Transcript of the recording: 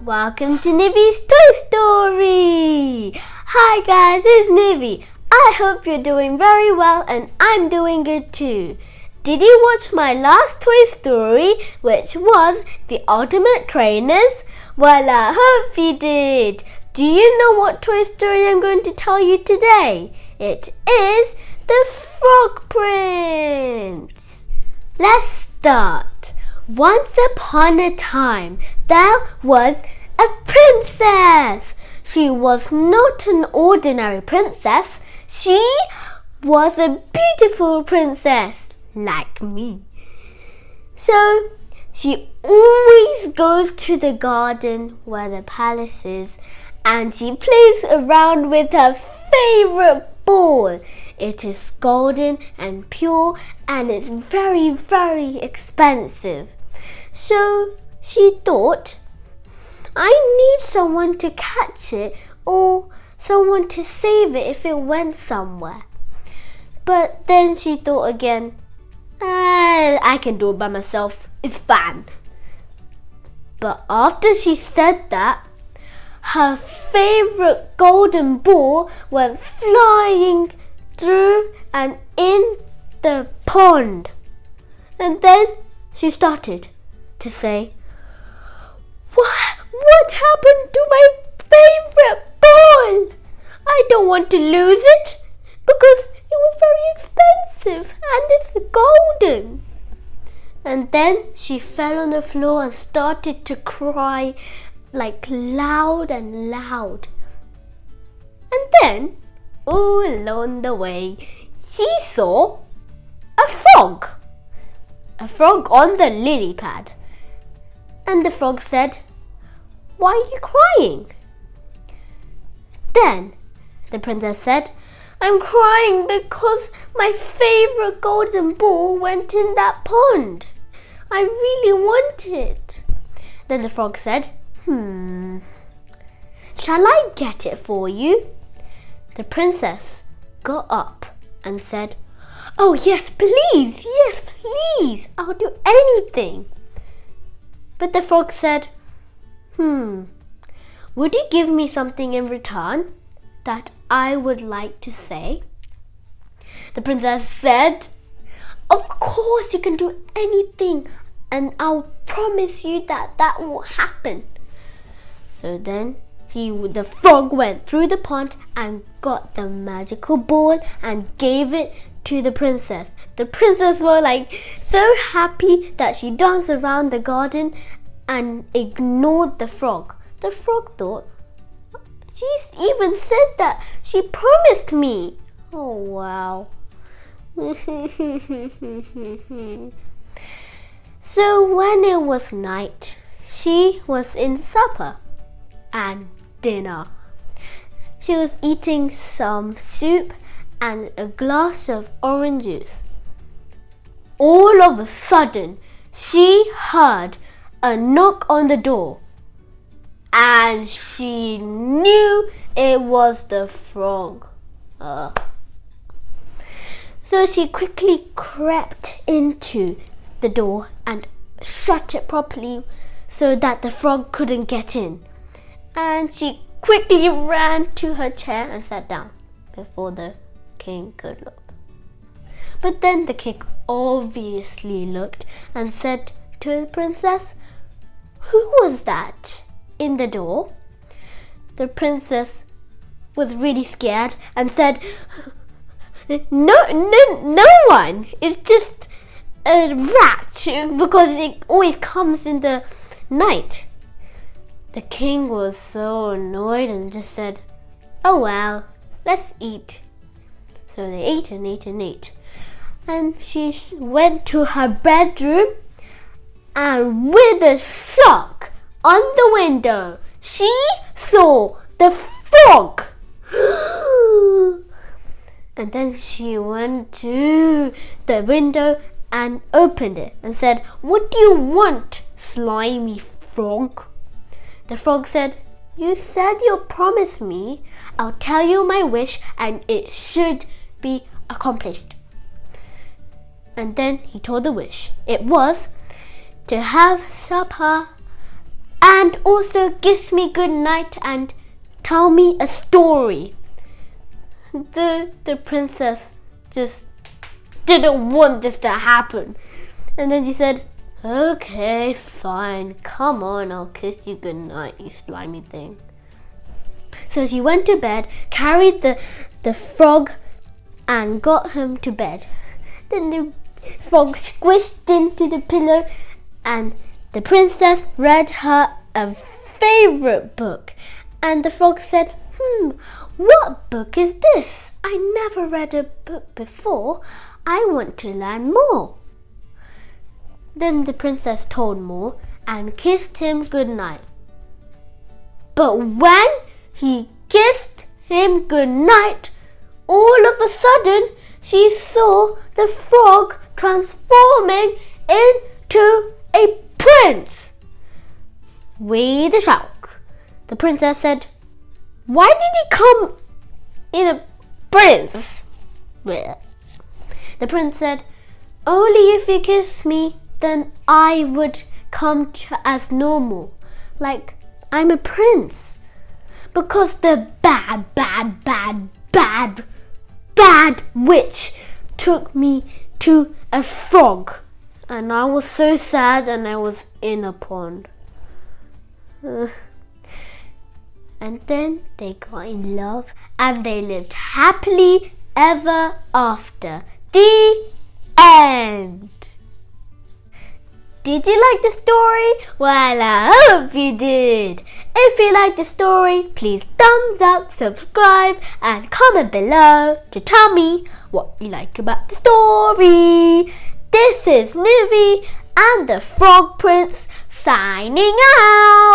Welcome to Nivi's Toy Story! Hi guys, it's Nivi. I hope you're doing very well and I'm doing good too. Did you watch my last Toy Story, which was The Ultimate Trainers? Well, I hope you did. Do you know what Toy Story I'm going to tell you today? It is The Frog Prince. Let's start. Once upon a time, there was a princess. She was not an ordinary princess. She was a beautiful princess, like me. So, she always goes to the garden where the palace is, and she plays around with her favorite ball. It is golden and pure, and it's very, very expensive. So, she thought, I need someone to catch it or someone to save it if it went somewhere. But then she thought again, I can do it by myself. It's fine. But after she said that, her favorite golden ball went flying through and in the pond. And then she started to say, What happened to my favorite ball? I don't want to lose it because it was very expensive and it's golden. And then she fell on the floor and started to cry like loud and loud. And then, all along the way, she saw a frog. A frog on the lily pad. And the frog said, Why are you crying? Then the princess said, I'm crying because my favorite golden ball went in that pond. I really want it. Then the frog said, Shall I get it for you? The princess got up and said, Oh, yes, please. I'll do anything. But the frog said, Would you give me something in return that I would like to say? The princess said, Of course you can do anything, and I'll promise you that will happen. So then the frog went through the pond and got the magical ball and gave it to the princess. The princess was so happy that she danced around the garden and ignored the frog. The frog thought, she even said that she promised me. Oh wow. So when it was night, she was in supper and dinner. She was eating some soup and a glass of orange juice. All of a sudden, she heard a knock on the door, and she knew it was the frog. So she quickly crept into the door and shut it properly so that the frog couldn't get in. And she quickly ran to her chair and sat down before the king could look. But then the king obviously looked and said to the princess, Who was that in the door? The princess was really scared and said, No one. It's just a rat because it always comes in the night. The king was so annoyed and just said, Oh well, let's eat. So they ate and ate and ate. And she went to her bedroom, and with a shock on the window she saw the frog. And then she went to the window and opened it and said, "What do you want, slimy frog?" The frog said, "You said you'll promise me. I'll tell you my wish and it should be accomplished." And then he told the wish. It was to have supper and also kiss me good night and tell me a story. The princess just didn't want this to happen. And then she said, "Okay, fine. Come on, I'll kiss you goodnight, you slimy thing." So she went to bed, carried the frog and got him to bed. Then the frog squished into the pillow and the princess read her a favorite book. And the frog said, "What book is this? I never read a book before. I want to learn more." Then the princess told more and kissed him goodnight. But when he kissed him goodnight, all of a sudden she saw the frog transforming into a prince. With a shock, the princess said, "Why did he come in a prince?" The prince said, "Only if you kiss me, then I would come as normal, like I'm a prince. Because the bad witch took me to a frog, and I was so sad and I was in a pond." And then they got in love and they lived happily ever after. The end. Did you like the story? Well, I hope you did. If you liked the story, please thumbs up, subscribe, and comment below to tell me what you like about the story. This is Nivi and the Frog Prince signing out.